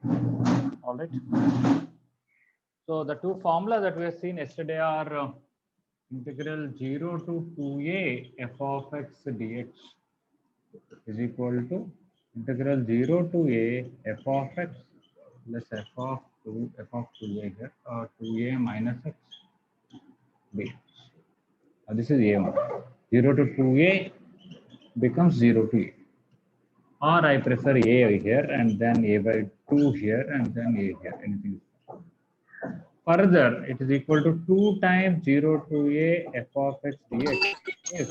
All right. So the two formula that we have seen yesterday are integral 0 to 2a f of x dx is equal to integral 0 to a f of x plus f of 2a here, or 2a minus x dx. This is a1. 0 to 2a becomes 0 to a. Or I prefer a here and then a by 2 here and then a here. Anything. Further, it is equal to 2 times 0 to a f of x dx. If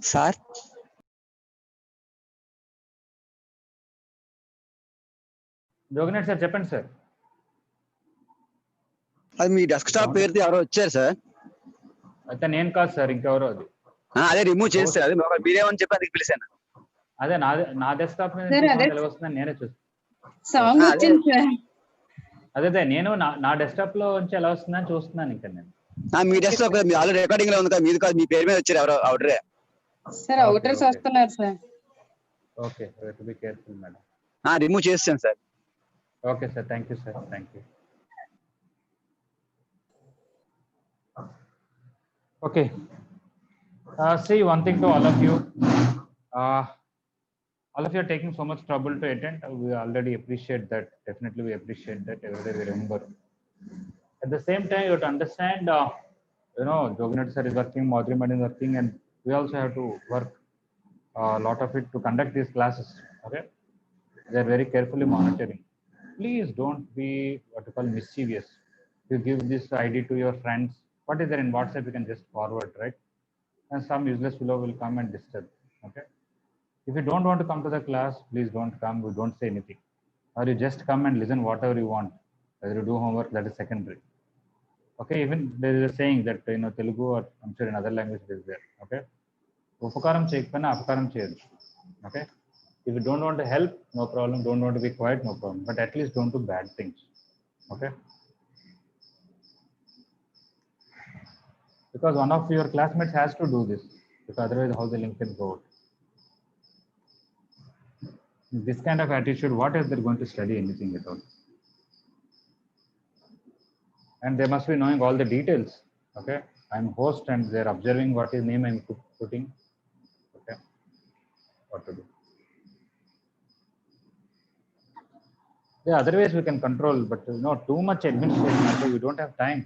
sir జోగినేట్ sir చెప్పండి sir. అది మీ desktop పేరుతో ఎవరో వచ్చారు sir. అయితే నేను కాదు సార్, ఇంకెవరో. అది అదే రిమూవ్ చేస్తారు. అదే మీరేమని చెప్పి అది పిలిచాను. అదే నా డెస్క్టాప్ మీద వస్తుందని నేనే చూస్తాను. అదే నేను నా డెస్క్టాప్ లో నుంచి ఎలా వస్తుందని చూస్తున్నాను. ఇంకా నేను మీ డెస్క్టాప్ మీ ఆల్రెడీ రికార్డింగ్ లో ఉంది కదా, మీది కాదు, మీ పేరు మీద వచ్చారు ఎవరో అవుటరే సార్. అవుటర్స్ వస్తున్నారు sir. Okay, to be careful madam. Remove చేస్తాను sir. Okay sir, thank you sir, thank you. Okay, see, one thing to all of you, all of you are taking so much trouble to attend. We already appreciate that. Definitely we appreciate that. Every day we remember. At the same time, you have to understand, Joginath sir is working, Madhuri madam is working, and we also have to work a lot of it to conduct these classes. Okay, they are very carefully monitoring. Please don't be what you call mischievous. You give this ID to your friends. What is there in WhatsApp? You can just forward, right? And some useless fellow will come and disturb. Okay. If you don't want to come to the class, please don't come. We don't say anything. Or you just come and listen whatever you want. Whether you do homework, that is secondary. Okay. Even there is a saying that Telugu, or I'm sure in other languages is there. Okay. Upakaram cheyakapona apakaram cheyadu. Okay. If you don't want to help, no problem. Don't want to be quiet, no problem. But at least don't do bad things. Okay. Because one of your classmates has to do this, because otherwise how the link can go out. This kind of attitude, what is they're going to study anything at all? And they must be knowing all the details. Okay, I'm host and they're observing what is name I'm putting. Okay, what to do? Yeah, otherwise we can control, but too much administration. Also, we don't have time.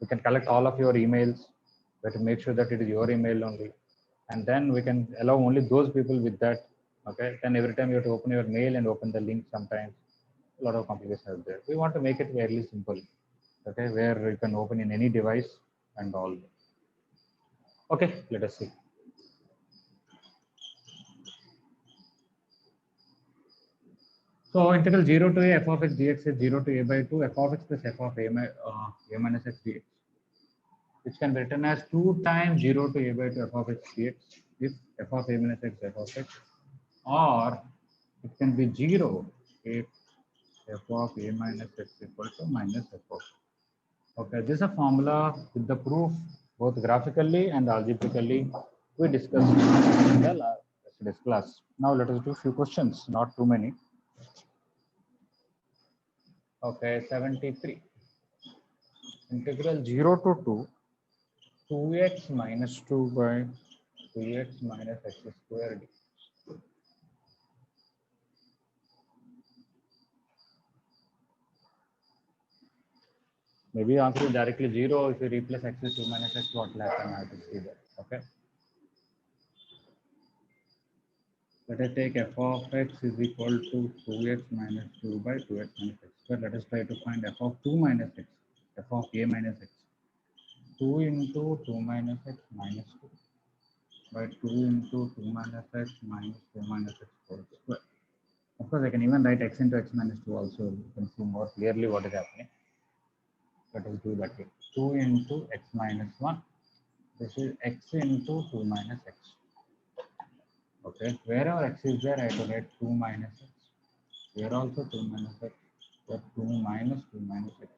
We can collect all of your emails. We have to make sure that it is your email only, and then we can allow only those people with that. Okay, then every time you have to open your mail and open the link, sometimes a lot of complications are there. We want to make it fairly simple. Okay, where you can open in any device and all. Okay, let us see. So integral 0 to a f of x dx is 0 to a by 2 f of x plus f of a minus x dx, which can be written as 2 times 0 to a by 2 f of x dx if f of a minus x f of x, or it can be 0 if f of a minus x equal to minus f of. Okay, this is a formula with the proof both graphically and algebraically we discussed in the yesterday's class. Now let us do a few questions, not too many. Okay, 73. Integral 0 to 2, 2x minus 2 by 2x minus x squared. Maybe answer is directly 0. If you replace x with 2 minus x, what will happen? I have to see that. Okay. Let us take f of x is equal to 2x minus 2 by 2x minus x square. Let us try to find f of 2 minus x, f of a minus x. 2 into 2 minus x minus 2 by 2 into 2 minus x minus 2 minus x whole square. Of course, I can even write x into x minus 2 also. You can see more clearly what is happening. Let us do that way. 2 into x minus 1. This is x into 2 minus x. Okay, wherever x is there, I have to write 2 minus x. Here also 2 minus x. Here 2 minus 2 minus x.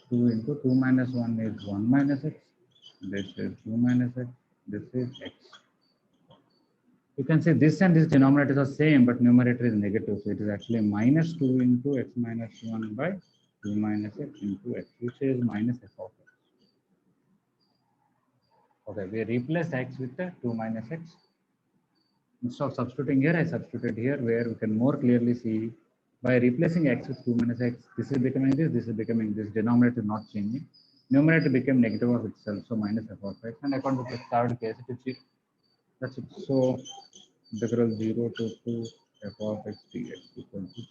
2 into 2 minus 1 is 1 minus x. This is 2 minus x. This is x. You can say this and this denominator are same, but numerator is negative. So it is actually minus 2 into x minus 1 by 2 minus x into x, which is minus f of x. Okay, we replace x with the 2 minus x. Instead of substituting here, I substituted here, where we can more clearly see by replacing x with 2 minus x, this is becoming this is becoming this. Denominator is not changing. Numerator became negative of itself, so minus f of x. And according to the third case, it is 0. That's it. So integral 0 to 2 f of x dx equal to 0.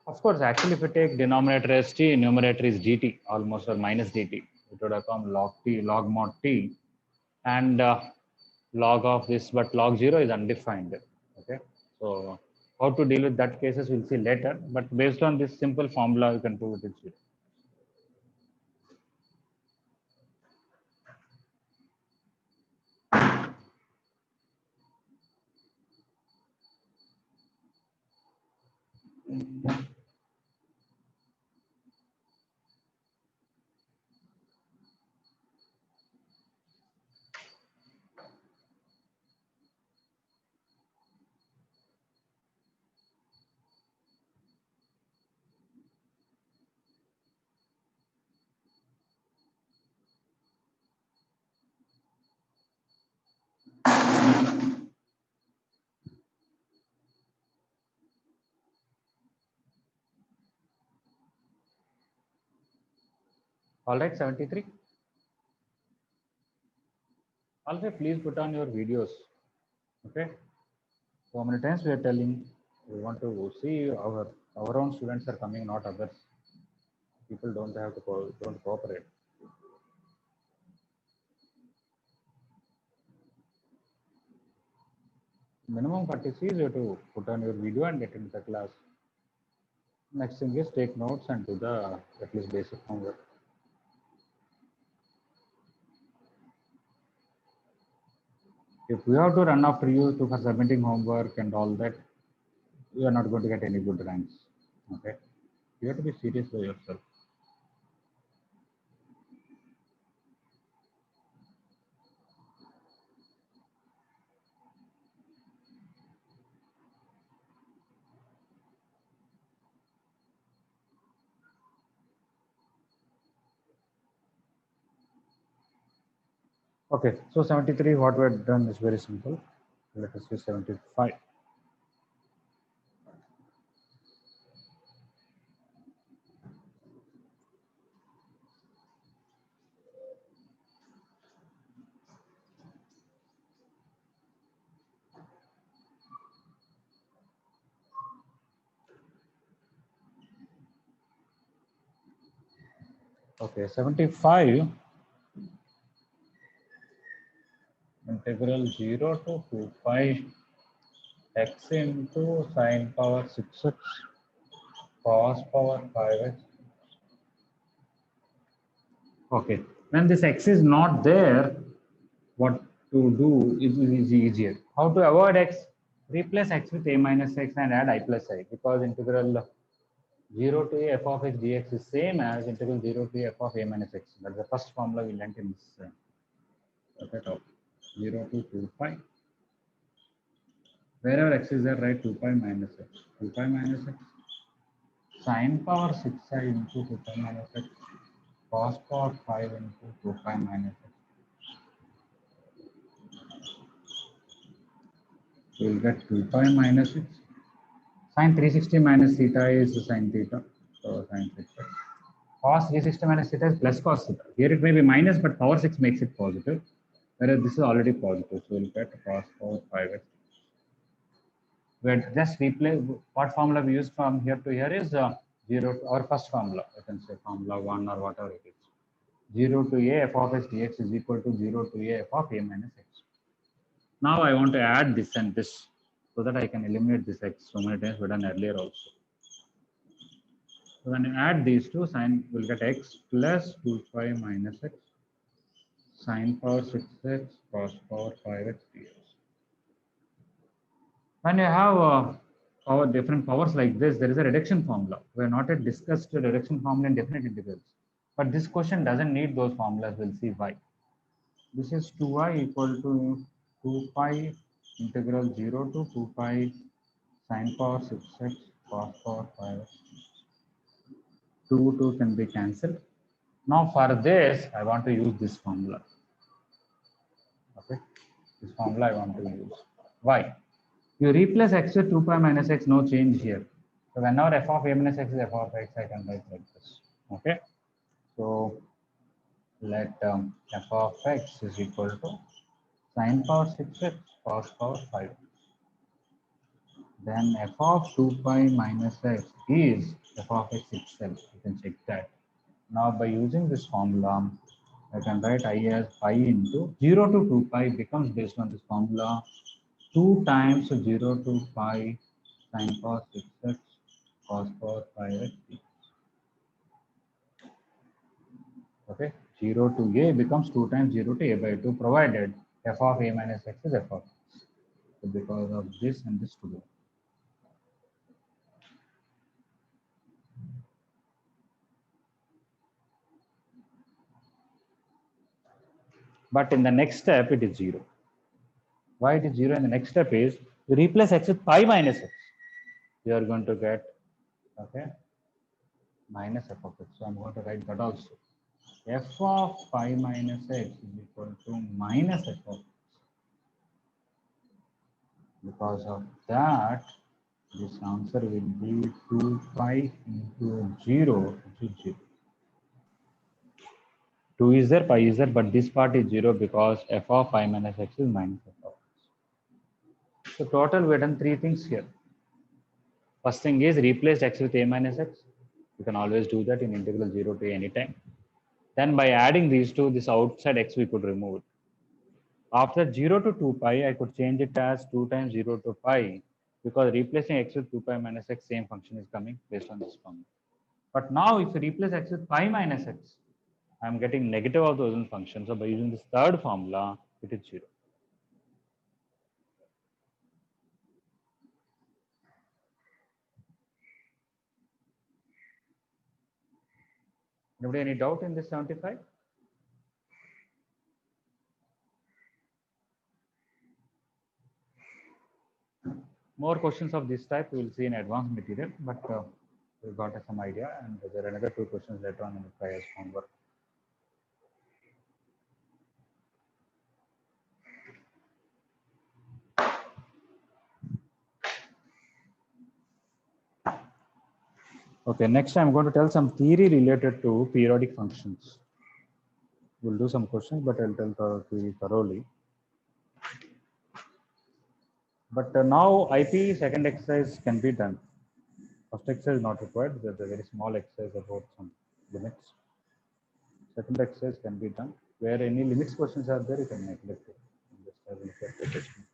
Of course, actually, if you take denominator as t, numerator is dt, almost or minus dt. It would become log t, log mod t, and log of this, but log 0 is undefined. Okay, so how to deal with that cases we'll see later, but based on this simple formula you can prove it is 0. All right, 73. Also, please put on your videos. Okay, so how many times we are telling we want to see our own students are coming, not others. People don't have to don't cooperate. Minimum 40 Cs you have to put on your video and get into the class. Next thing is take notes and do the at least basic homework. If we have to run after you for submitting homework and all that, you are not going to get any good ranks. Okay, you have to be serious for yourself. Okay, so 73, what we have done is very simple. Let us see 75. Okay, 75. Integral 0 to 2 pi x into sine power 6x cos power 5x. Okay, when this x is not there, what to do is easier. How to avoid x? Replace x with a minus x and add I plus I, because integral 0 to a f of x dx is same as integral 0 to a f of a minus x. That's the first formula we learned in this top. 0 to 2 pi. Wherever x is there, write 2 pi minus x. 2 pi minus x. Sine power 6i into 2 pi minus x. Cos power 5 into 2 pi minus x. So you'll get 2 pi minus x Sin 360 minus theta is sin theta. So sin theta. Cos 360 minus theta is plus cos theta. Here it may be minus, but power 6 makes it positive. Whereas this is already positive. So we'll get cos power 5x. We'll just replace what formula we use from here to here is 0 to our first formula. You can say formula 1 or whatever it is. 0 to a f of x dx is equal to 0 to a f of a minus x. Now I want to add this and this so that I can eliminate this x. So many times we've done earlier also. So when you add these two, sine will get x plus 2 pi minus x sine power 6x cos power 5x dx. When you have power different powers like this, there is a reduction formula. We have not yet discussed the reduction formula in definite integrals. But this question doesn't need those formulas. We'll see why. This is 2I equal to 2 pi integral 0 to 2 pi sine power 6x cos power 5x. 2 can be cancelled. Now for this, I want to use this formula. Okay, this formula I want to use. Why? You replace x with 2 pi minus x, no change here. So whenever f of a minus x is f of x, I can write like this. Okay, so let f of x is equal to sine power 6x cos power 5. Then f of 2 pi minus x is f of x itself. You can check that. Now by using this formula, I can write I as pi into 0 to 2 pi becomes based on this formula 2 times 0 to pi sine power 6x cos power 5x. Okay, 0 to a becomes 2 times 0 to a by 2 provided f of a minus x is f of x. So because of this and this together. But in the next step, it is 0. Why it is 0 in the next step is you replace x with pi minus x. You are going to get, okay, minus f of x. So I'm going to write that also. F of pi minus x is equal to minus f of x. Because of that, this answer will be 2 pi into 0, which is 0. 2 is there, pi is there, but this part is 0 because f of pi minus x is minus f of x. So total we have done 3 things here. First thing is replace x with a minus x. You can always do that in integral 0 to a anytime. Then by adding these two, this outside x we could remove it. After 0 to 2 pi, I could change it as 2 times 0 to pi because replacing x with 2 pi minus x, same function is coming based on this formula. But now if you replace x with pi minus x, I'm getting negative of those functions. So by using this third formula, it is 0. Nobody any doubt in this 75? More questions of this type we will see in advanced material, but we got some idea, and there are another 2 questions later on in the prior homework. Okay, next I'm going to tell some theory related to periodic functions. We'll do some questions, but I'll tell the theory thoroughly. But now IP second exercise can be done. First exercise is not required. There's a very small exercise about some limits. Second exercise can be done. Where any limits questions are there, you can neglect it. Just have a look at the question.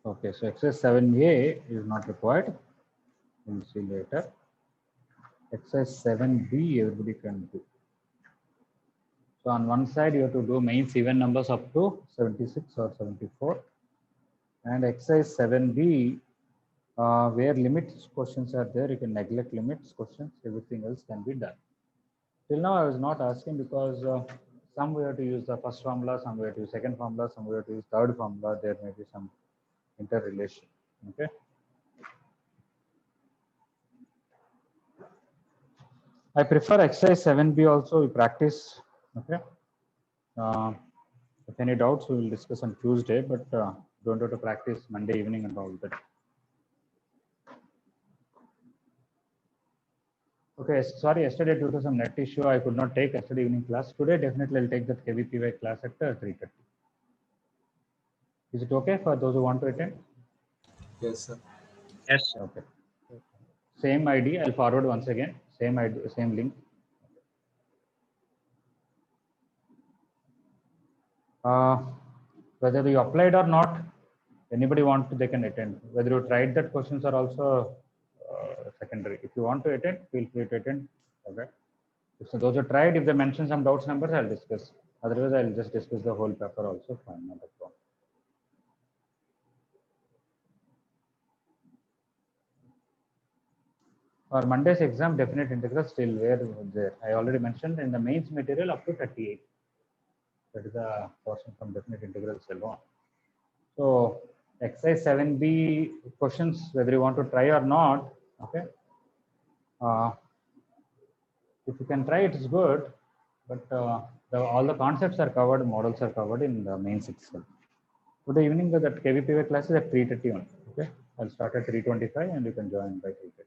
Okay, so exercise 7A is not required. We'll see later. Exercise 7B everybody can do. So So on one side, you have to do mains even numbers up to 76 or 74. And exercise 7B, where limits questions are there, you can neglect limits questions, everything else can be done. Till now, I was not asking because some we have to use the first formula, some we have to use second formula, some we have to use third formula. There may be some interrelation. Okay. I prefer exercise 7B also. We practice. Okay. If any doubts, we will discuss on Tuesday, but don't have to practice Monday evening and all that. Okay, sorry, yesterday due to some net issue, I could not take yesterday evening class. Today, definitely I'll take that KVPY class at 3:30. Is it okay for those who want to attend? Yes, sir. Yes. Okay. Same ID, I'll forward once again. Same ID, same link. Whether you applied or not, anybody want to, they can attend. Whether you tried that questions are also secondary. If you want to attend, feel free to attend. Okay. So those who tried, if they mention some doubts numbers, I'll discuss. Otherwise, I'll just discuss the whole paper also. Fine, not a problem. For Monday's exam, definite integral still where there. I already mentioned in the mains material up to 38. That is the portion from definite integrals alone. So exercise 7B questions, whether you want to try or not, okay. If you can try, it is good, but all the concepts are covered, models are covered in the mains itself. Today evening, that KVPY class is at 3:30 on. Okay, I'll start at 3:25 and you can join by 3:30.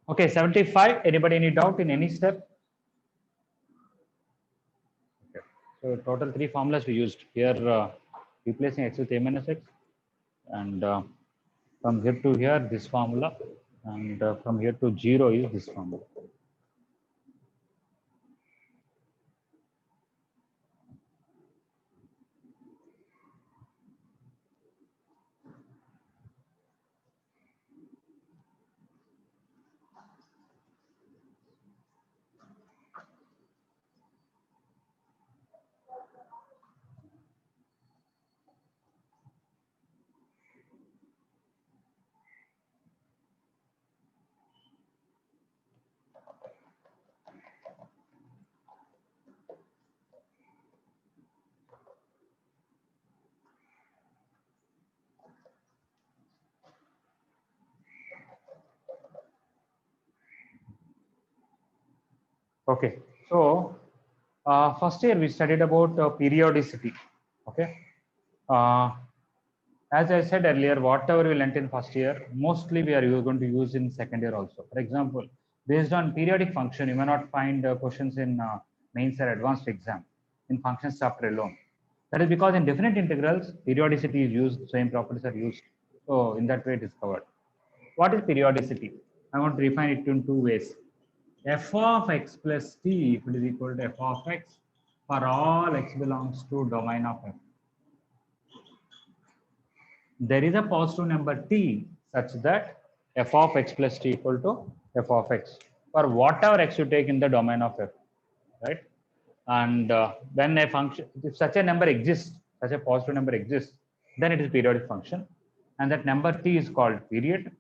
Okay, 75. Anybody any doubt in any step? Okay. So total 3 formulas we used here, replacing x with a minus x, and from here to here this formula, and from here to 0 is this formula. Okay, so first year we studied about periodicity. Okay, as I said earlier, whatever we learnt in first year, mostly we are going to use in second year also. For example, based on periodic function, you may not find questions in mains or advanced exam in functions chapter alone. That is because in definite integrals, periodicity is used, same properties are used. So in that way, it is covered. What is periodicity? I want to define it in 2 ways. F of x plus t, if it is equal to f of x for all x belongs to domain of f. There is a positive number t such that f of x plus t equal to f of x for whatever x you take in the domain of f, right? And when a function, if such a number exists, such a positive number exists, then it is periodic function, and that number t is called period,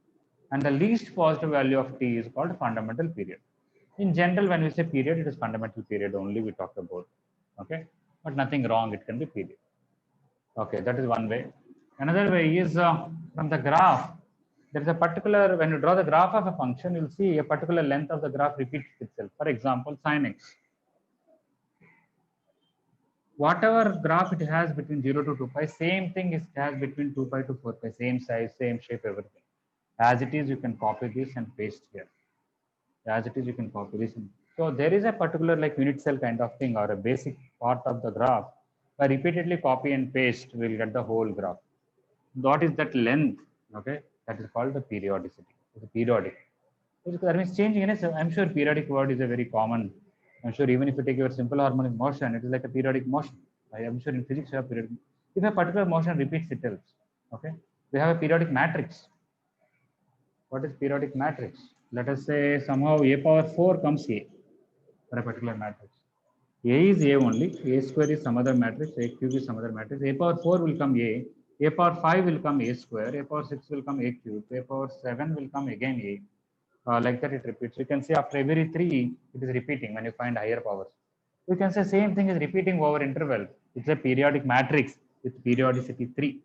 and the least positive value of t is called fundamental period. In general, when we say period, it is fundamental period only we talk about. Okay, but nothing wrong, it can be period. Okay, that is one way. Another way is from the graph. There is a particular, when you draw the graph of a function, you'll see a particular length of the graph repeats itself. For example, sin x. Whatever graph it has between 0 to 2 pi, same thing it has between 2 pi to 4 pi, same size, same shape, everything. As it is, you can copy this and paste here. As it is, you can copy this. So there is a particular like unit cell kind of thing or a basic part of the graph. By repeatedly copy and paste, we'll get the whole graph. What is that length? Okay, that is called the periodicity. It's periodic. That means changing. I'm sure periodic word is a very common. I'm sure even if you take your simple harmonic motion, it is like a periodic motion. I'm sure in physics you have periodic. If a particular motion repeats itself, okay, we have a periodic matrix. What is periodic matrix? Let us say somehow a power 4 comes here. for a particular matrix. A is A only, A square is some other matrix, A cube is some other matrix, A power 4 will come A power 5 will come A square, A power 6 will come A cube, A power 7 will come again A. Like that it repeats. You can see after every 3, it is repeating when you find higher powers. You can say same thing is repeating over interval. It's a periodic matrix with periodicity 3.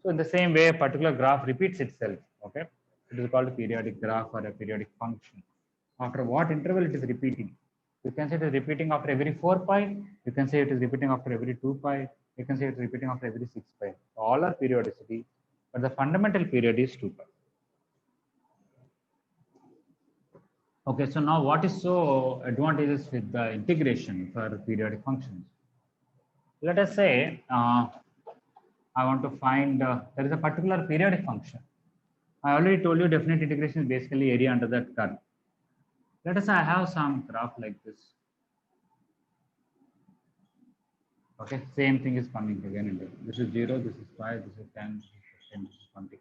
So in the same way, a particular graph repeats itself. Okay, it is called a periodic graph or a periodic function. After what interval it is repeating? You can say it is repeating after every 4 pi. You can say it is repeating after every 2 pi. You can say it is repeating after every 6 pi. All are periodicity, but the fundamental period is 2 pi. Okay, so now what is so advantageous with the integration for periodic functions? Let us say I want to find there is a particular periodic function. I already told you definite integration is basically area under that curve. Let us say I have some graph like this. Okay, same thing is coming again and again. This is 0, this is 5, this is 10, this is 15, this is 20.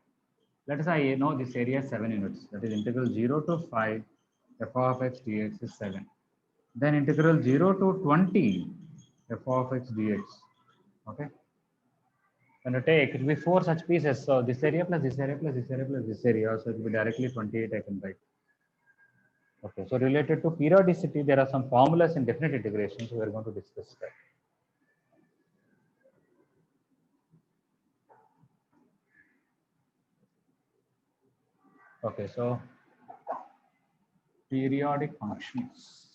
Let us say I know this area is 7 units. That is integral 0 to 5 f of x dx is 7. Then integral 0 to 20 f of x dx. Okay. When I take, it will be 4 such pieces. So this area plus this area plus this area plus this area. So it will be directly 28 I can write. Okay. So related to periodicity, there are some formulas in definite integration. So we are going to discuss that. Okay. So periodic functions.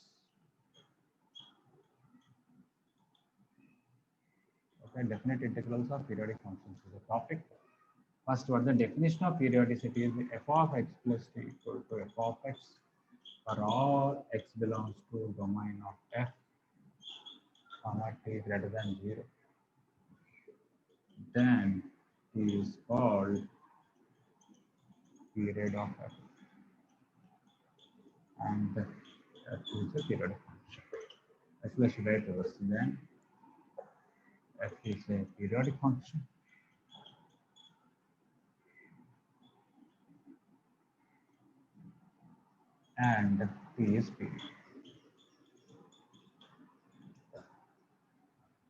Okay. Definite integrals of periodic functions is a topic. First, what the definition of periodicity is f of x plus t equal to f of x for all x belongs to domain of f, comma t greater than 0. Then t is called period of f, and f is a periodic function. Let's write reverse. Then f is a periodic function. And t is period.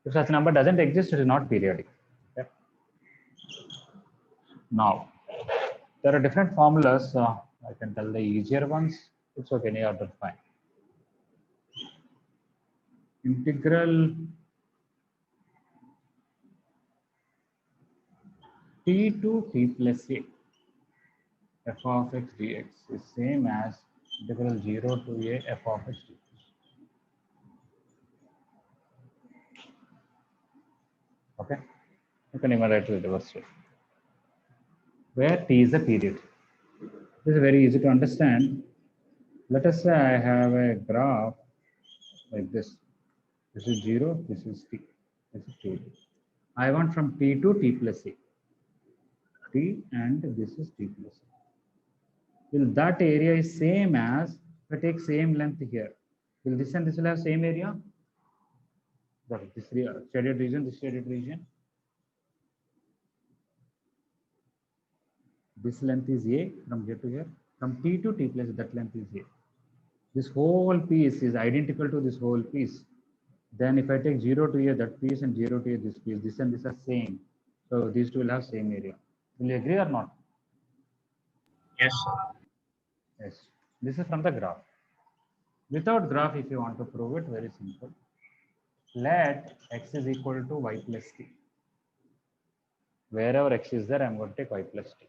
If such number doesn't exist, it is not periodic. Okay. Now, there are different formulas. I can tell the easier ones. It's okay, any order fine. Integral t to t plus a f of x dx is same as integral 0 to a f of x dx. Okay, you can even write it reverse way, where t is a period. This is very easy to understand. Let us say I have a graph like this. This is 0, this is t, this is t. I want from t to t plus a. T and this is t plus a. Will that area is same as if I take same length here? Will this and this will have same area? This shaded region, this shaded region. This length is a from here to here. From t to t plus that length is a. This whole piece is identical to this whole piece. Then if I take 0 to a that piece and 0 to a this piece, this and this are same. So these two will have same area. Will you agree or not? Yes, sir. Yes. This is from the graph. Without graph, if you want to prove it, very simple. Let x is equal to y plus t. Wherever x is there, I am going to take y plus t.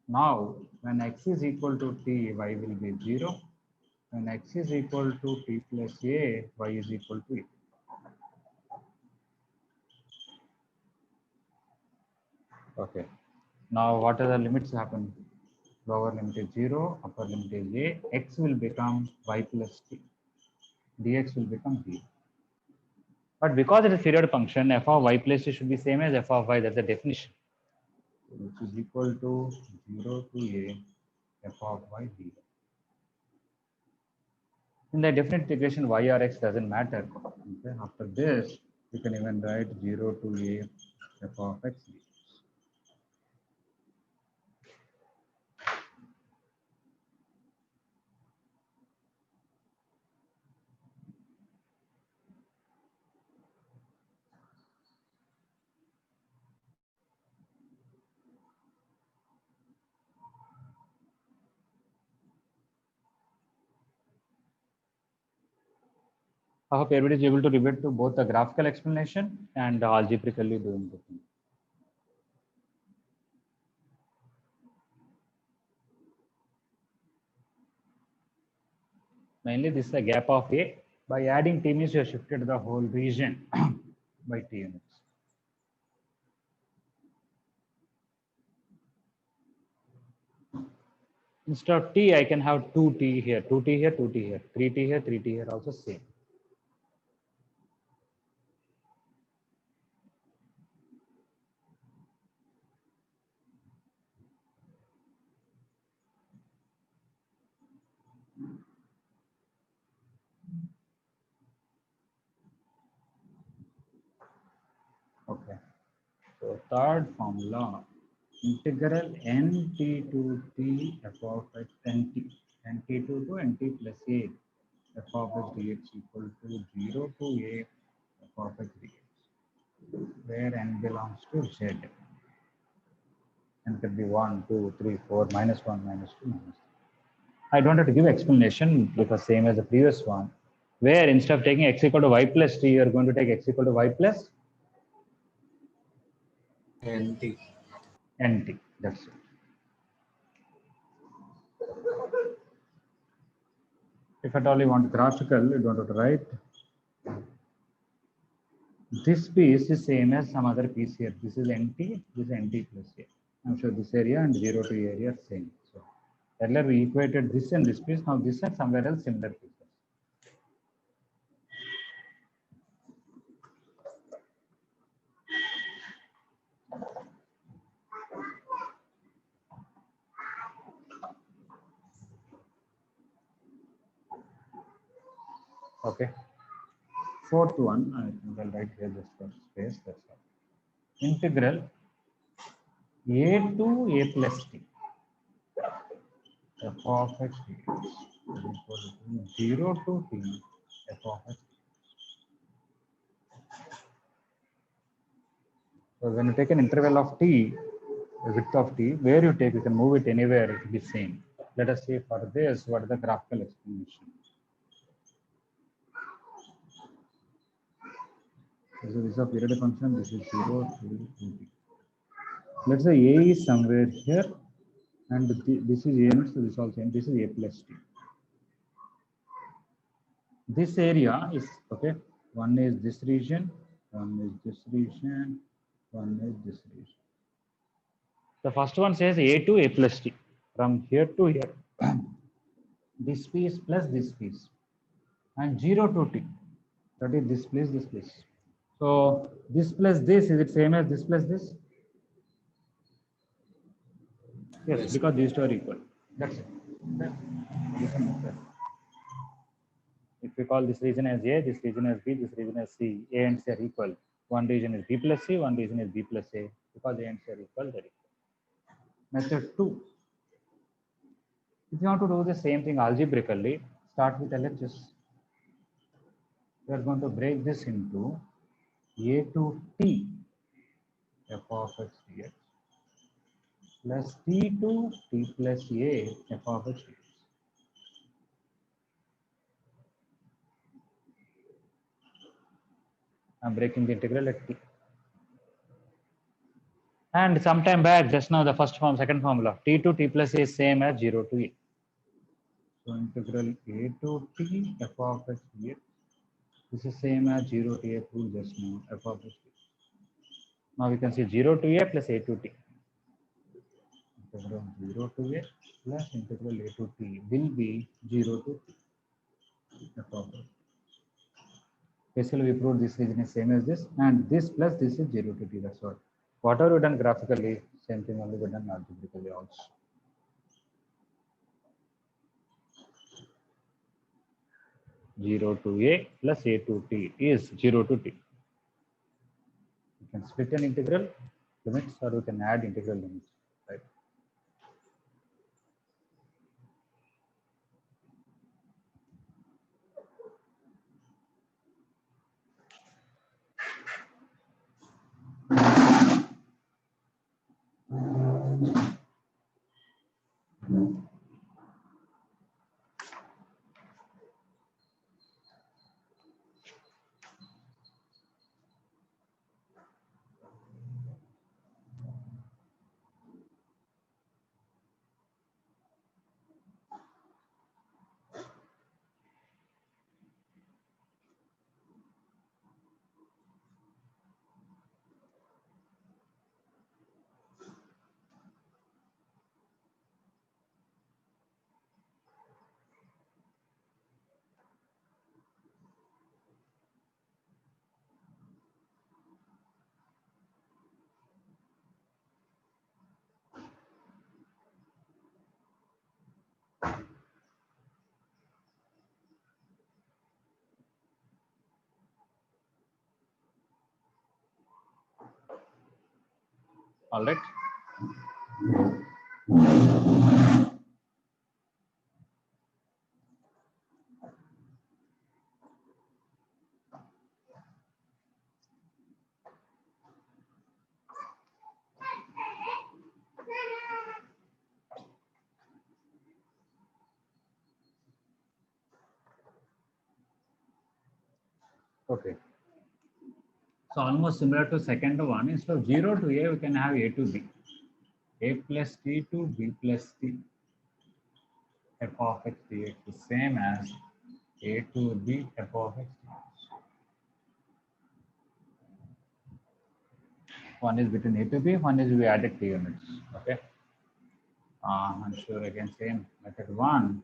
Now, when x is equal to t, y will be 0. When x is equal to t plus a, y is equal to a. Okay. Now, what are the limits happen? Lower limit is 0, upper limit is a. X will become y plus t. Dx will become 0. But because it is periodic function, f of y plus t should be same as f of y. That's the definition. Which is equal to 0 to a f of y dx. In the definite integration, y or x doesn't matter. Okay. After this, you can even write 0 to a f of x dx. I hope everybody is able to revert to both the graphical explanation and algebraically doing the thing. Mainly this is a gap of A. By adding T means you have shifted the whole region by T units. Instead of T, I can have 2T here, 2T here, 2T here, 3T here, 3T here, also same. Okay. So third formula, integral nt to t f of x nt, nt to nt plus a f of x dx equal to 0 to a f of x dx, where n belongs to z. N could be 1, 2, 3, 4, minus 1, minus 2, minus 3. I don't have to give explanation because same as the previous one, where instead of taking x equal to y plus t, you are going to take x equal to y plus NT. nt. That's it. If at all you want graphical, you don't have to write. This piece is same as some other piece here. This is NT, this is NT plus A. I'm sure this area and 0 to area are same. So earlier we equated this and this piece, now this and somewhere else similar pieces. Okay. Fourth one, I think I'll write here just for space. That's all. Integral A to A plus T f of x dx is equal to 0 to T f of x. So when you take an interval of T, a width of T, where you take, you can move it anywhere, it will be same. Let us say for this, what is the graphical explanation? So this is a periodic function, this is 0 to T. Let's say A is somewhere here, and this is A unit, so this also, and this is A plus T. This area is, okay, one is this region, one is this region, one is this region. The first one says A to A plus T, from here to here. This piece plus this piece, and 0 to T, that is this place, this place. So this plus this, is it same as this plus this? Yes, Yes. because these two are equal. That's it. If we call this region as A, this region as B, this region as C, A and C are equal. One region is B plus C, one region is B plus A. Because A and C are equal, they're equal. Method 2. If you want to do the same thing algebraically, start with LHS. We are going to break this into A to T f of x dx plus T to T plus A f of x dx. I'm breaking the integral at T. And sometime back, just now the first form, second formula, T to T plus A is same as 0 to A. So integral A to T f of x dx. This is same as 0 to A proved just now, f of x dx. Now we can see 0 to A plus A to T. Integral 0 to A plus integral A to T will be 0 to T f of x. Basically, we proved this region is same as this, and this plus this is 0 to T. That's all. Whatever we done graphically, same thing only we done algebraically also. Zero to A plus A to T is 0 to T. You can split an integral limits, or you can add integral limits, right? All right. Okay. So almost similar to second one. Instead of 0 to a, we can have a to b. A plus t to b plus t. F of x dx is same as a to b f of x dx. One is between a to b, one is we added t units. Okay. I'm sure again same method one.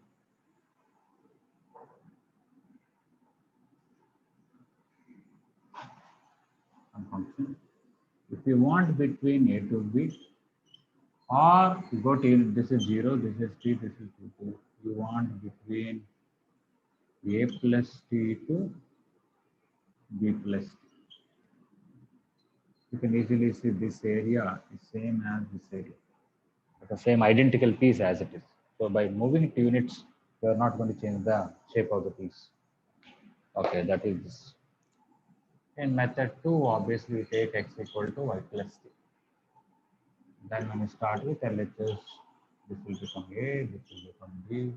Function. If you want between a to b, or you go to unit, this is 0, this is t, this is 2. You want between a plus t to b plus t. You can easily see this area is same as this area. The same identical piece as it is. So by moving it to units, you are not going to change the shape of the piece. Okay, that is this. In method 2, obviously we take x equal to y plus t. Then when we start with LHS, this will become a, this will become b,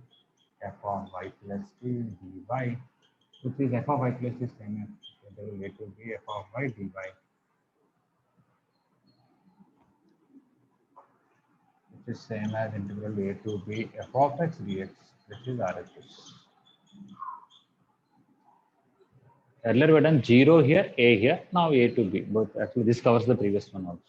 f of y plus t dy, which is f of y plus t same as a to b f of y dy, which is same as integral a to b f of x dx, which is RHS. Earlier we done 0 here, a here, now a to b. But actually this covers the previous one also.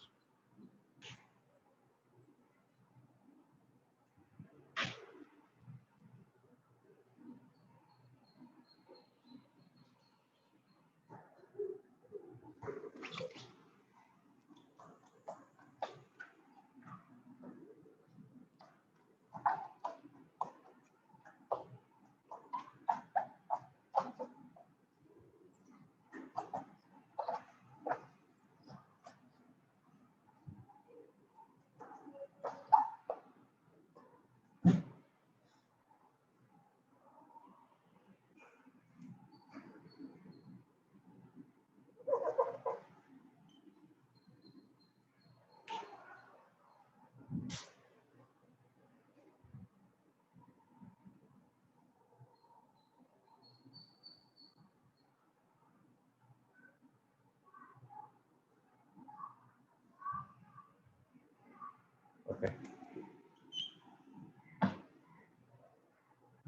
Okay.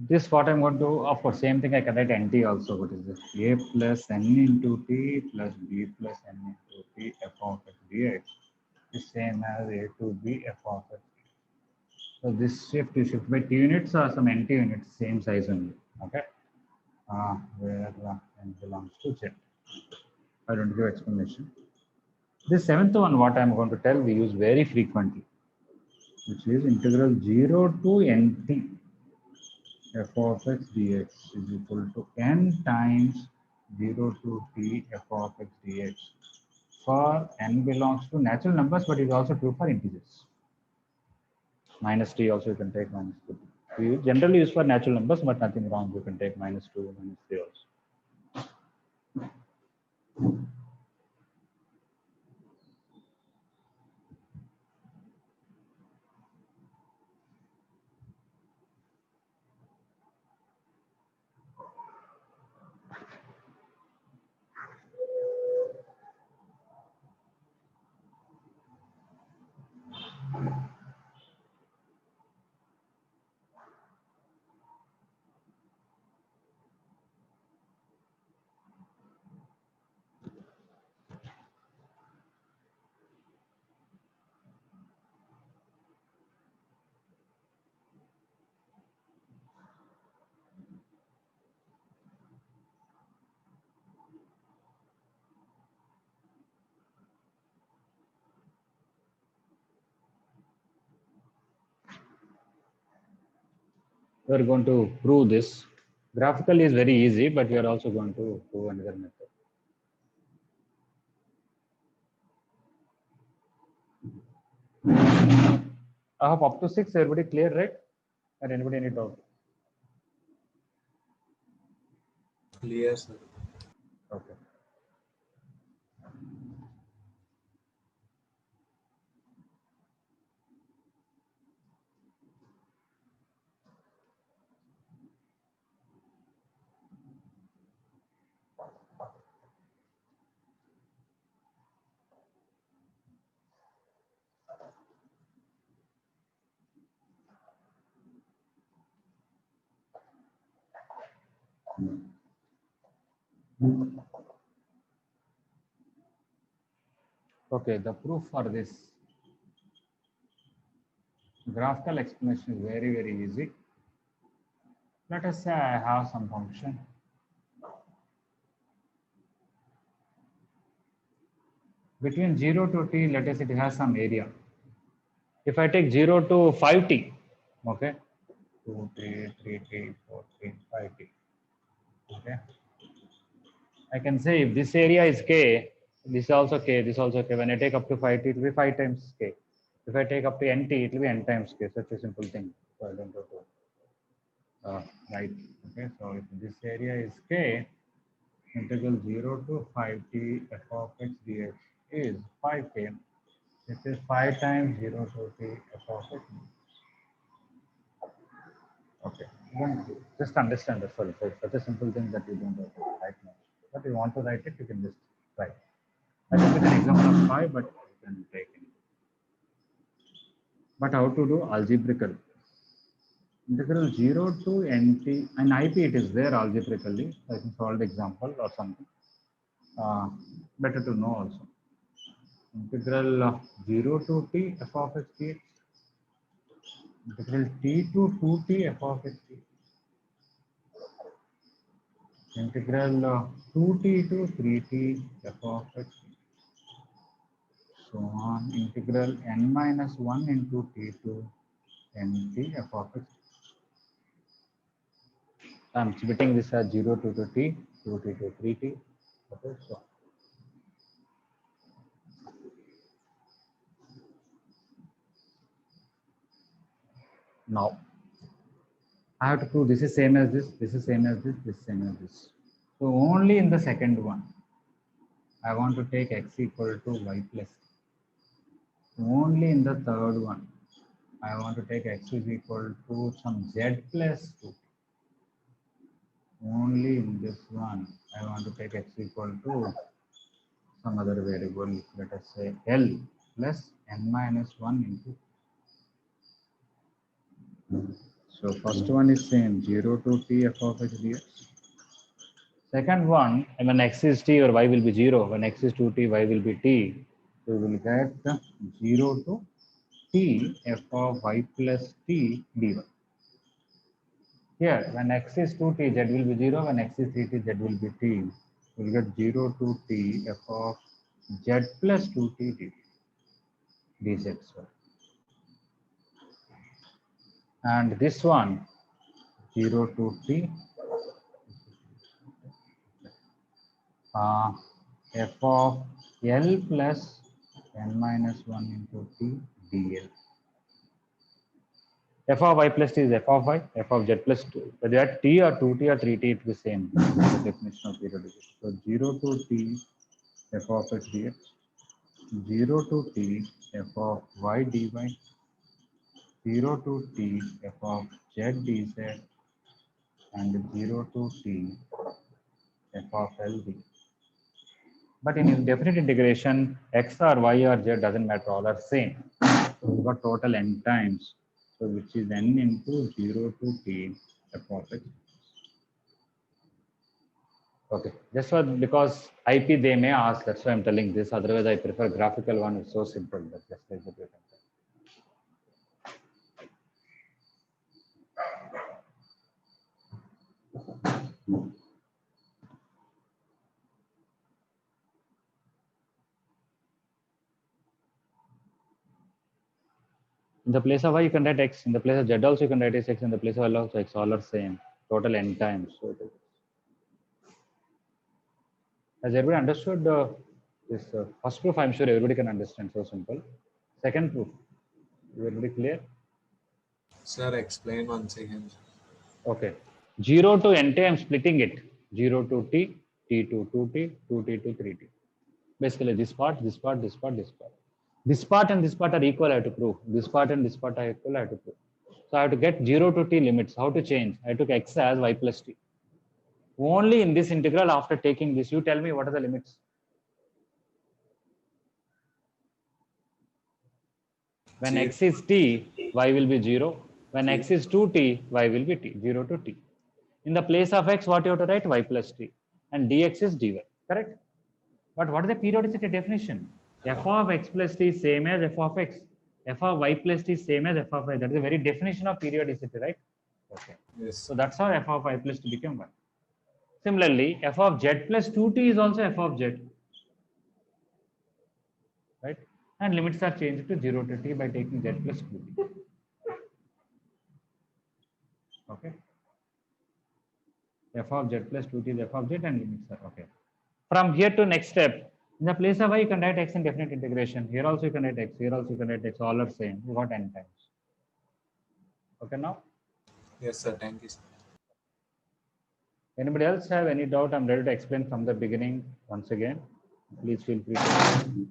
This what I'm going to, of course, same thing I can write NT also. What is this? A plus n into t plus b plus n into t f of x dx is same as a to b f of x. So this shift is shift by t units or some NT units, same size only. Okay. Where n belongs to z. I don't give explanation. This seventh one, what I'm going to tell, we use very frequently, which is integral 0 to nt f of x dx is equal to n times 0 to t f of x dx for n belongs to natural numbers, but is also true for integers. Minus t also you can take minus 2. We generally use for natural numbers, but nothing wrong. You can take minus 2, minus 3 also. We are going to prove this. Graphically is very easy, but we are also going to prove another method. I hope up to 6 everybody clear, right? Or anybody any doubt? Clear, sir. Okay. Okay, the proof for this graphical explanation is very, very easy. Let us say I have some function. Between 0 to t, let us say it has some area. If I take 0 to 5t, okay, 2t, 3t, 4t, 5t, okay, I can say if this area is k, this is also k, this is also k. When I take up to 5t, it will be 5 times k. If I take up to nt, it will be n times k. Such a simple thing. So I don't have to write. Okay, so if this area is k, integral 0 to 5t f of x dx is 5k. This is 5 times 0 to t f of x. Okay, just understand that. Sorry, so it's such a simple thing that you don't have to write much. But you want to write it, you can just write. I think with an example of 5, but you can take it. But how to do algebraical? Integral 0 to nt, and IP it is there algebraically. I can solve the example or something. Better to know also. Integral 0 to t f of x dx. Integral t to 2t f of x dx. Integral 2t to 3t f of x. So on integral n minus 1 into t to nt f of x. I'm splitting this as 0 to 2t, 2t to 3t. Okay, so now I have to prove this is same as this is same as this is same as this. So only in the second one, I want to take x equal to y plus. Only in the third one, I want to take x is equal to some z plus 2. Only in this one, I want to take x equal to some other variable, let us say L plus n minus 1 into. So first one is same 0 to t f of x dx. Second one, when x is t or y will be 0, when x is 2t, y will be t. So we will get 0 to t f of y plus t dy. Here, when x is 2t, z will be 0. When x is 3t, z will be t. We will get 0 to t f of z plus 2t dz. And this one, 0 to t f of L plus n minus 1 into t dl. F of y plus t is f of y, f of z plus 2. Whether that t or 2t or 3t, it is the same. The definition of periodicity. So 0 to t f of x dx, 0 to t f of y dy, 0 to t f of z dz, and 0 to t f of L d. But in definite integration, x or y or z doesn't matter, all are same. So we got total n times, so which is n into 0 to t f of x. Okay, just for because IP they may ask, that's why I'm telling this. Otherwise, I prefer graphical one. It's so simple. That's just like the in the place of y, you can write x. In the place of z also, you can write x. In the place of L also, x. All are same. Total n times. So it is. Has everybody understood this first proof? I'm sure everybody can understand. So simple. Second proof. Very clear? Sir, explain once again. Okay. 0 to nt, I'm splitting it. 0 to t, t to 2t, 2t to 3t. Basically, this part, this part, this part, this part. This part and this part are equal, I have to prove. This part and this part are equal, I have to prove. So I have to get 0 to t limits. How to change? I took x as y plus t. Only in this integral, after taking this, you tell me what are the limits. When x is t, y will be 0. When x is 2t, y will be t, 0 to t. In the place of x, what you have to write? Y plus t. And dx is dy, correct? But what is the periodicity definition? F of x plus t is same as f of x. F of y plus t is same as f of y. That is the very definition of periodicity, right? Okay. Yes. So that's how f of y plus t became 1. Similarly, f of z plus 2t is also f of z. Right? And limits are changed to 0 to t by taking z plus 2t. Okay. F of z plus 2t is f of z and limits are okay. From here to next step, in the place of y, you can write x in definite integration. Here also you can write x, here also you can write x, all are same. You got n times. Okay now? Yes, sir. Thank you, sir. Anybody else have any doubt? I'm ready to explain from the beginning once again. Please feel free to.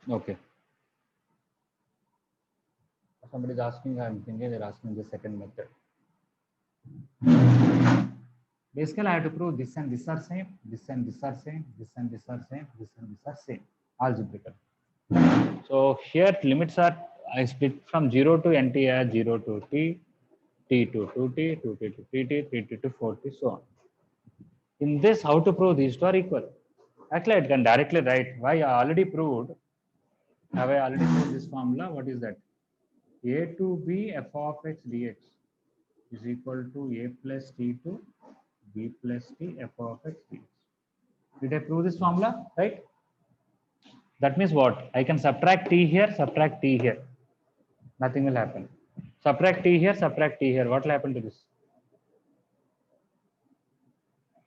Okay. Somebody is asking, I'm thinking they're asking the second method. Basically, I have to prove this and this are same, this and this are same, this and this are same, this and this are same, algebraical. So here limits are, I split from 0 to nt as 0 to t, t to 2t, 2t to 3t, 3t to 4t, so on. In this, how to prove these two are equal? Actually, I can directly write why I already proved. Have I already proved this formula? What is that? A to b f of x dx is equal to a plus t to b plus t f of x dx. Did I prove this formula? Right? That means what? I can subtract t here, subtract t here. Nothing will happen. Subtract t here, subtract t here. What will happen to this?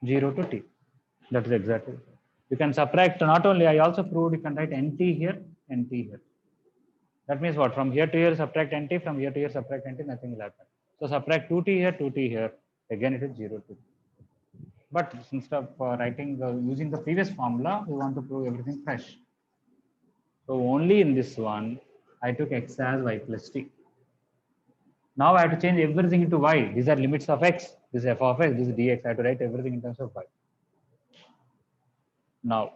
0 to t. That is exactly. You can subtract, not only, I also proved you can write nt here, nt here. That means what? From here to here, subtract nt, from here to here, subtract nt, nothing will happen. So subtract 2t here, 2t here. Again, it is 0 to t. But instead of using the previous formula, we want to prove everything fresh. So only in this one, I took x as y plus t. Now I have to change everything into y. These are limits of x. This is f of x. This is dx. I have to write everything in terms of y. Now,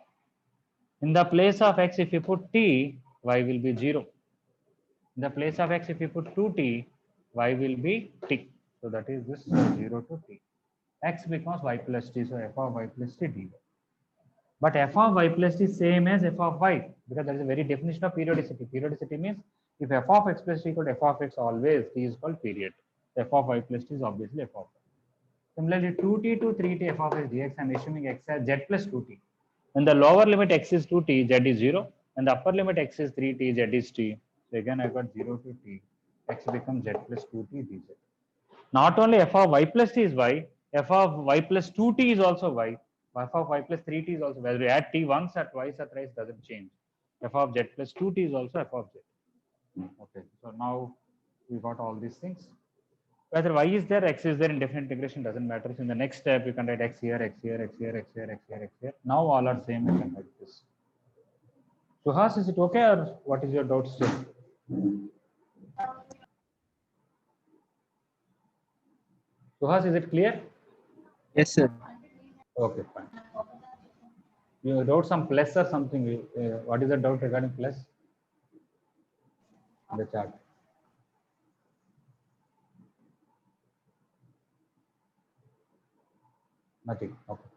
in the place of x, if you put t, y will be 0. In the place of x, if you put 2t, y will be t. So that is this 0 to t. X becomes y plus t. So f of y plus t dy. But f of y plus t is same as f of y, because that is a very definition of periodicity. Periodicity means if f of x plus t equal to f of x always, t is called period. F of y plus t is obviously f of y. Similarly, 2t to 3t f of x dx, I'm assuming x as z plus 2t. When the lower limit x is 2t, z is 0. And the upper limit x is 3t, z is t. So again, I got 0 to t. X becomes z plus 2t dz. Not only f of y plus t is y, f of y plus 2t is also y. F of y plus 3t is also, whether we add t once or twice or thrice doesn't change. F of z plus 2t is also f of z. Okay, so now we got all these things. Whether y is there, x is there in definite integration doesn't matter. So in the next step, you can write x here, x here, x here, x here, x here, x here. Now all are same, you can write this. Suhas, is it okay or what is your doubt still? Suhas, is it clear? Yes, sir. Okay, fine. You wrote some plus or something. What is the doubt regarding plus? In the chart. Nothing. Okay.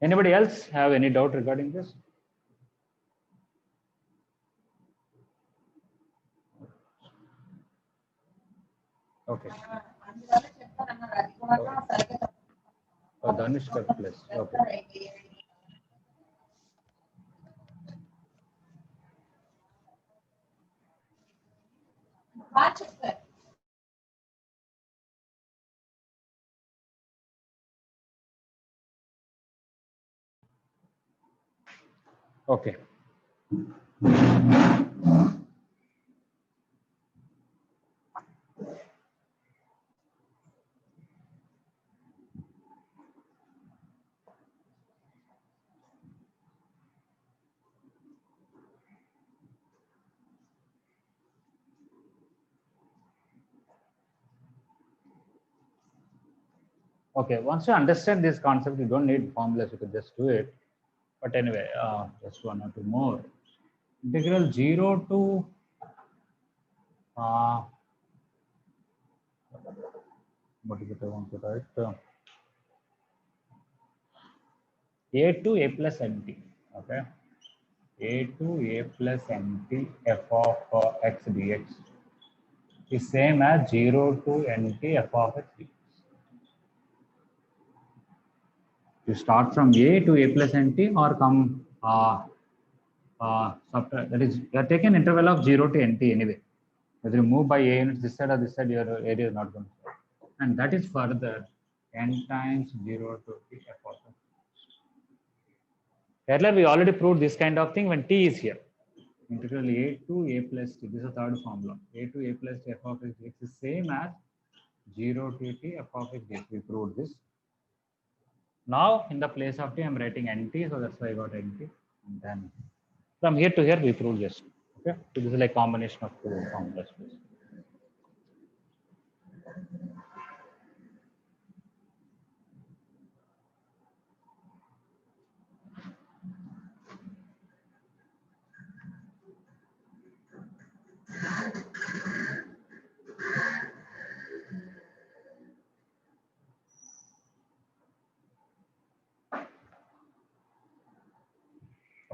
Anybody else have any doubt regarding this? Okay. Oh, Dhanushka plus. Okay. Okay. Okay, once you understand this concept, you don't need formulas, you could just do it. But anyway, just one or two more. Integral 0 to what is it I want to write? A to a plus nt. Okay, a to a plus nt f of x dx is same as 0 to nt f of x dx. You start from a to a plus nt or come subtract. That is, you are taking interval of 0 to nt anyway. Whether you move by a units this side or this side, your area is not going to change. And that is further n times 0 to t f of x. Earlier, we already proved this kind of thing when t is here. Integral a to a plus t. This is the third formula. A to a plus t f of x dx is same as 0 to t f of x dx. We proved this. Now, in the place of t, I am writing nt, so that's why I got nt. And then from here to here, we proved this. Okay, so this is like combination of two formulas.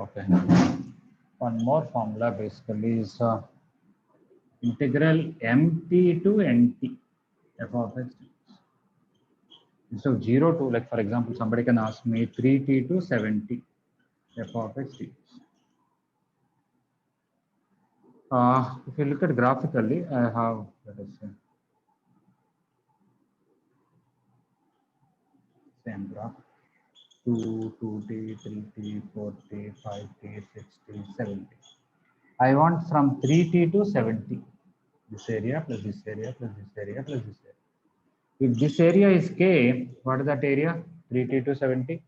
Okay. One more formula basically is integral mt to nt f of x. Instead of 0 to, like for example, somebody can ask me 3t to 7t f of x dx. If you look at graphically, I have, let us say, same graph. 2, 2t, 3t, 4t, 5t, 6t, 7t. I want from 3t to 7t. This area plus this area plus this area plus this area. If this area is K, what is that area? 3t to 70?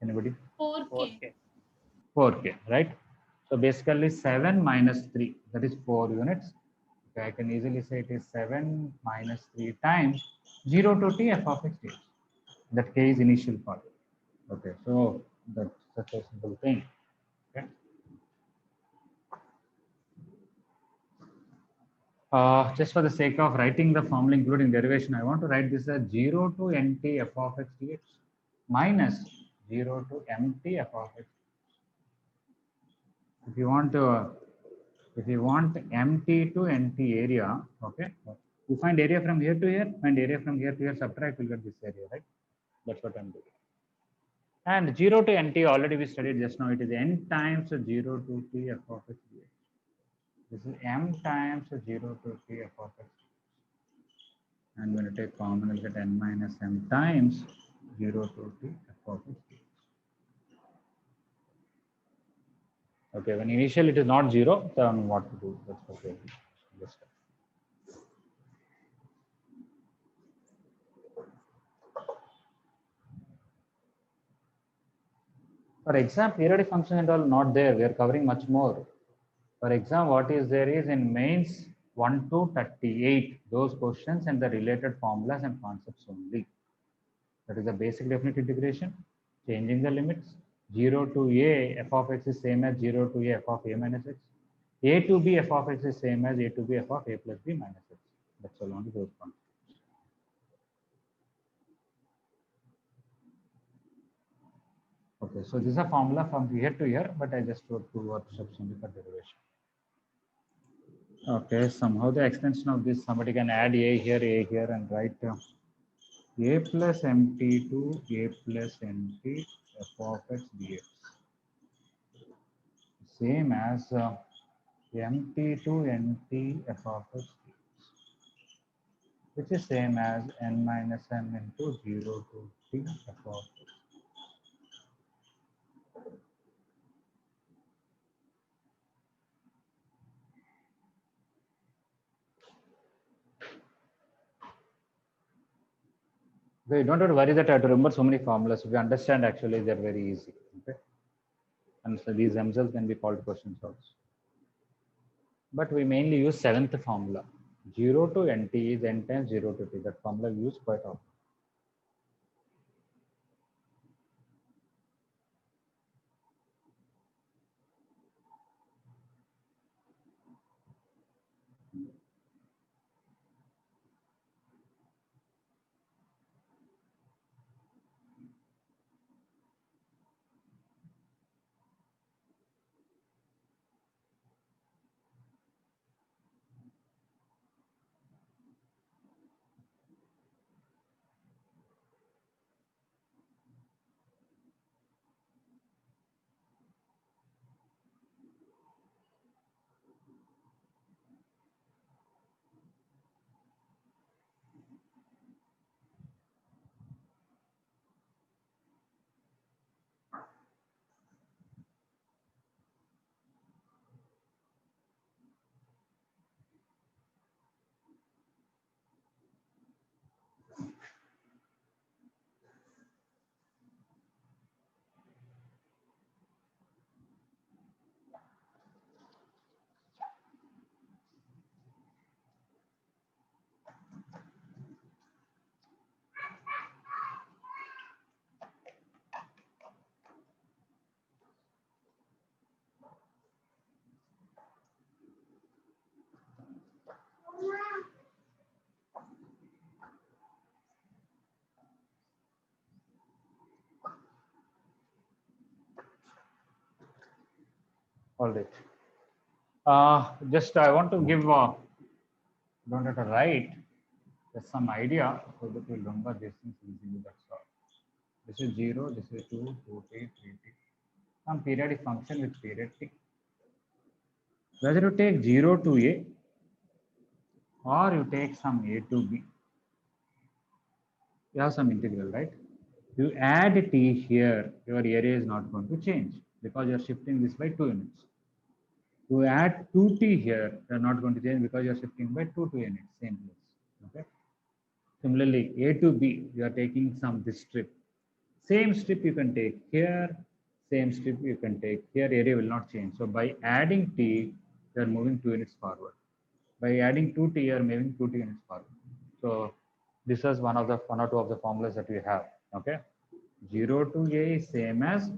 Anybody? 4K. 4K, right? So basically 7 minus 3, that is 4 units. Okay, I can easily say it is 7 minus 3 times 0 to t f of x dx. That K is initial part. Okay, so that's such a simple thing. Okay. Just for the sake of writing the formula including derivation, I want to write this as 0 to nt f of x dx minus 0 to mt f of x. If you want mt to nt area, okay, you find area from here to here, find area from here to here, subtract, you'll get this area, right? That's what I'm doing. And 0 to nt already we studied just now. It is n times 0 to t f of x dx. This is m times 0 to t f of x. And when you take common, you'll get n minus m times 0 to t f of x dx. Okay, when initially it is not 0, then what to do? That's okay. Just for exam, periodic function and all not there. We are covering much more. For exam, what is there is in mains 1 to 38, those questions and the related formulas and concepts only. That is the basic definite integration, changing the limits. 0 to a f of x is same as 0 to a f of a minus x. A to b f of x is same as a to b f of a plus b minus x. That's all only those concepts. Okay, so this is a formula from here to here, but I just wrote 2 or steps only for derivation. Okay, somehow the extension of this, somebody can add a here, and write a plus mt to a plus nt f of x dx. Same as mt to nt f of x dx, which is same as n minus m into 0 to t f of x. Okay, you don't have to worry that I have to remember so many formulas. If you understand, actually, they're very easy. Okay, and so these themselves can be called questions also. But we mainly use seventh formula. 0 to nt is n times 0 to t. That formula we use quite often. All right. Just I want to give, don't have to write, just some idea so that you remember these things easily. That's all. This is 0, this is 2, 2t, 3t. Some periodic function with period t. Whether you take 0 to a or you take some a to b, you have some integral, right? You add t here, your area is not going to change because you're shifting this by 2 units. You add 2t here, you're not going to change because you're shifting by 2 units, same place. Okay. Similarly, a to b, you are taking some this strip. Same strip you can take here, same strip you can take here, area will not change. So by adding t, you are moving 2 units forward. By adding 2t, you are moving 2t units forward. So this is one or two of the formulas that we have. Okay, 0 to a is same as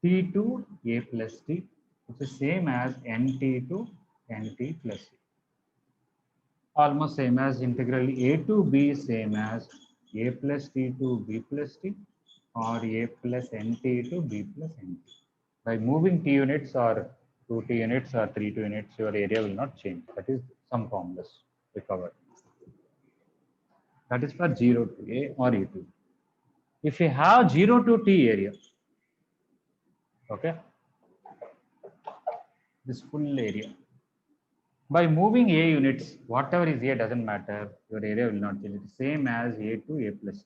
t to a plus t, which is same as nt to nt plus c. Almost same as integral a to b is same as a plus t to b plus t or a plus nt to b plus nt. By moving t units or 2t units or 3t units, your area will not change. That is some formulas we covered. That is for 0 to a or a to. If you have 0 to t area, okay, this full area, by moving a units, whatever is a doesn't matter, your area will not change. It is same as a to a plus t.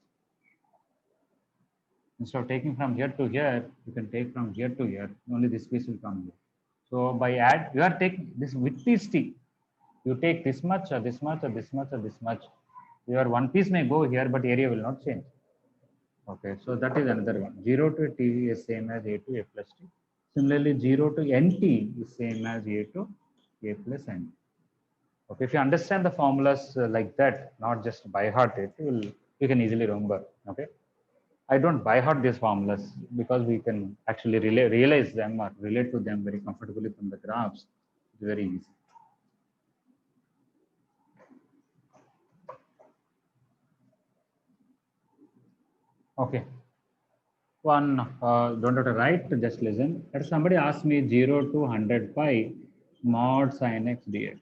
Instead of taking from here to here, you can take from here to here. Only this piece will come here. So by add, you are taking this width is t. You take this much or this much or this much or this much. Your one piece may go here, but area will not change. Okay, so that is another one. 0 to t is same as a to a plus t. Similarly, 0 to nt is same as a to a plus nt. Okay, if you understand the formulas like that, not just by heart it, you can easily remember. Okay, I don't by heart these formulas because we can actually realize them or relate to them very comfortably from the graphs. It's very easy. Okay. One, don't have to write, just listen. Let somebody ask me 0 to 100 pi mod sin x dx.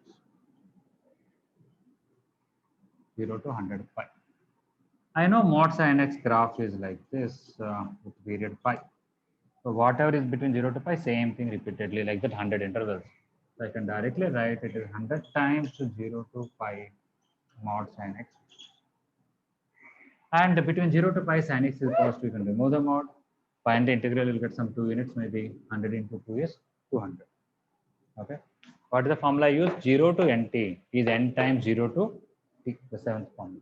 0 to 100 pi. I know mod sin x graph is like this with period pi. So whatever is between 0 to pi, same thing repeatedly like that 100 intervals. So I can directly write it is 100 times 0 to pi mod sin x. And between 0 to pi sin x is equals to, you can remove the mod. Find the integral, you'll get some 2 units, maybe 100 into 2 is 200. Okay. What is the formula I use? 0 to nt is n times 0 to t, the seventh formula.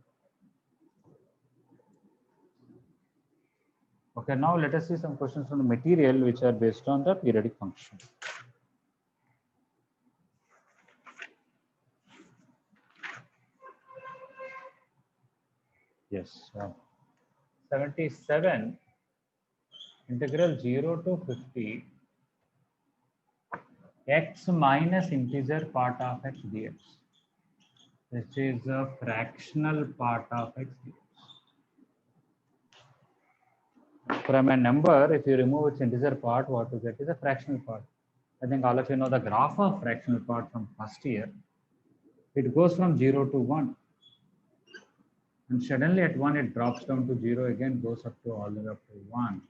Okay, now let us see some questions from the material which are based on the periodic function. Yes, 77 integral 0 to 50 x minus integer part of x dx. This is a fractional part of x dx. From a number, if you remove its integer part, what you get is a fractional part. I think all of you know the graph of fractional part from first year. It goes from 0 to 1. And suddenly at 1, it drops down to 0 again, goes up to all the way up to 1.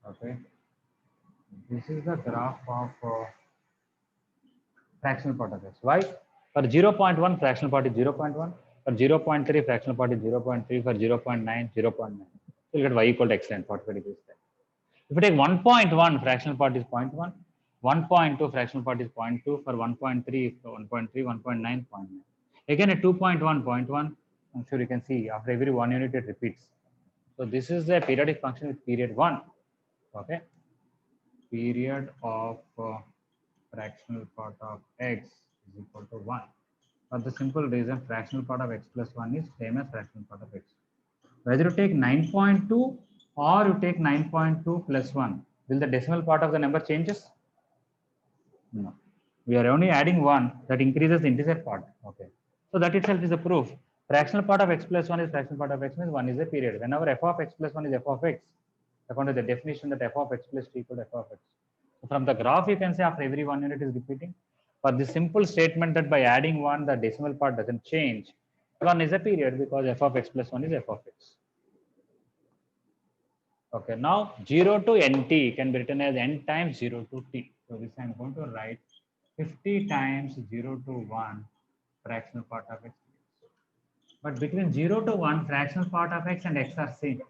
Okay. This is the graph of fractional part of x. Why? For 0.1, fractional part is 0.1. For 0.3, fractional part is 0.3. For 0.9, 0.9. So you'll get y equal to x length, 45 degrees. If you take 1.1, fractional part is 0.1. 1.2, fractional part is 0.2. For 1.3, 1.3, 1.9, 0.9. Again at 2.1, 0.1. I'm sure you can see after every 1 unit it repeats. So this is the periodic function with period 1. Okay. Period of fractional part of x is equal to 1. For the simple reason fractional part of x plus 1 is same as fractional part of x. Whether you take 9.2 or you take 9.2 plus 1, will the decimal part of the number changes? No. We are only adding 1 that increases the integer part. Okay. So that itself is a proof. Fractional part of x plus 1 is fractional part of x means 1 is a period. Whenever f of x plus 1 is f of x, according to the definition that f of x plus 2 equal to f of x. So from the graph, you can say after every 1 unit is repeating. For the simple statement that by adding 1, the decimal part doesn't change, 1 is a period because f of x plus 1 is f of x. Okay, now 0 to nt can be written as n times 0 to t. So this I'm going to write 50 times 0 to 1 fractional part of x. But between 0 to 1, fractional part of x and x are same.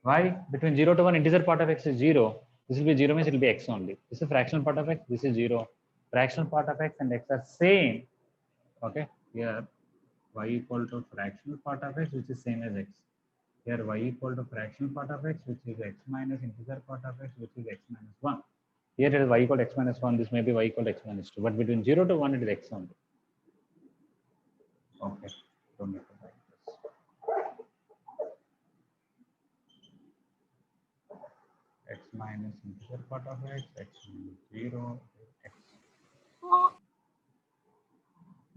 Why? Between 0 to 1, integer part of x is 0. This will be 0 means it will be x only. This is fractional part of x. This is 0. Fractional part of x and x are same. Okay. Here y equal to fractional part of x, which is same as x. Here y equal to fractional part of x, which is x minus integer part of x, which is x minus 1. Here it is y equal to x minus 1. This may be y equal to x minus 2. But between 0 to 1, it is x only. Okay. Don't need to write this. X minus integer part of x, x minus 0, x.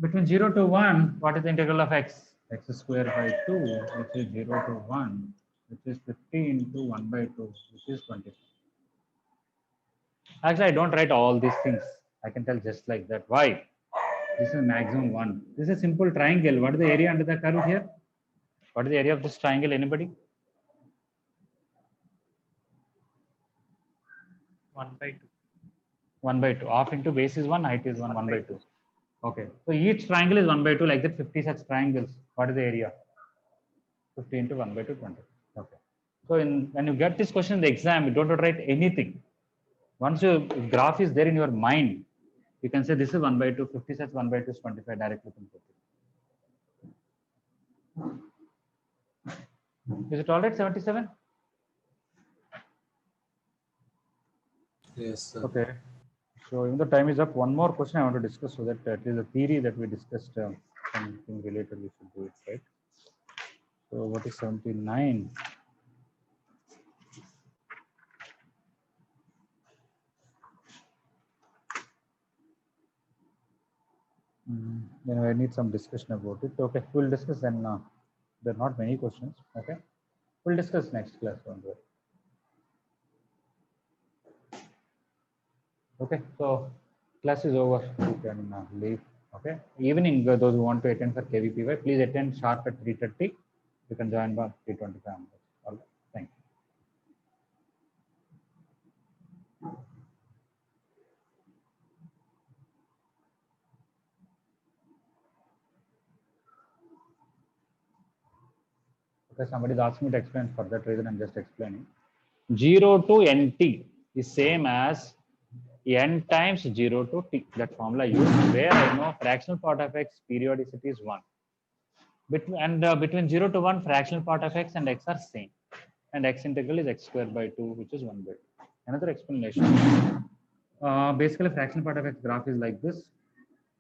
Between 0 to 1, what is the integral of x? X square by 2, which is 0 to 1, which is 50 into 1 by 2, which is 25. Actually, I don't write all these things. I can tell just like that. Why? This is maximum 1. This is a simple triangle. What is the area under the curve here? What is the area of this triangle? Anybody? 1 by 2. 1 by 2. Half into base is 1, height is 1, 1 by 2. Okay. So each triangle is 1 by 2, like that 50 such triangles. What is the area? 50 into 1 by 2, 20. Okay. So when you get this question in the exam, you don't have to write anything. Once your graph is there in your mind, you can say this is 1 by 2, 50 such 1 by 2 is 25 directly. Is it all right, 77? Yes, sir. Okay. So even the time is up, one more question I want to discuss so that at least the theory that we discussed, something related, we should do it, right? So what is 79? Then I need some discussion about it. Okay, we'll discuss then. There are not many questions. Okay, we'll discuss next class. Don't worry. Okay, so class is over. You can leave. Okay, evening those who want to attend for KVPY, please attend sharp at 3:30. You can join by 3:25. All right, thank you. Okay, somebody is asking me to explain. For that reason, I'm just explaining. 0 to nt is same as n times 0 to t. That formula used where I know fractional part of x periodicity is 1. Between 0 to 1, fractional part of x and x are same. and x integral is x square by 2, which is 1 by 2. Another explanation. Basically, fractional part of x graph is like this.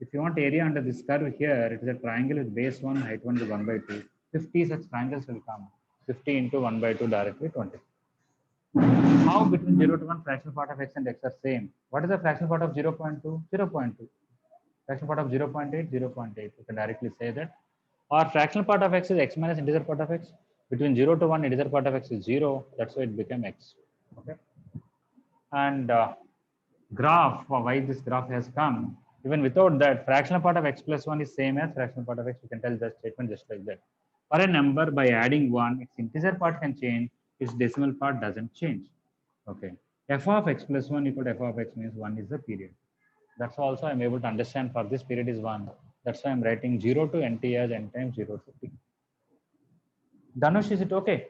If you want area under this curve here, it is a triangle with base 1, height 1 is 1 by 2. 50 such triangles will come. 50 into 1 by 2 directly 20. How between 0 to 1 fractional part of x and x are same? What is the fractional part of 0.2? 0.2. Fractional part of 0.8, 0.8. You can directly say that. Or fractional part of x is x minus integer part of x. Between 0 to 1, integer part of x is 0. That's why it became x. Okay. And graph, why this graph has come, even without that, fractional part of x plus 1 is same as fractional part of x. You can tell that statement just like that. For a number, by adding 1, its integer part can change, its decimal part doesn't change. Okay. F of x plus 1 equal to f of x means 1 is the period. That's also I'm able to understand for this period is 1. That's why I'm writing 0 to nt as n times 0 to t. Dhanush, is it okay?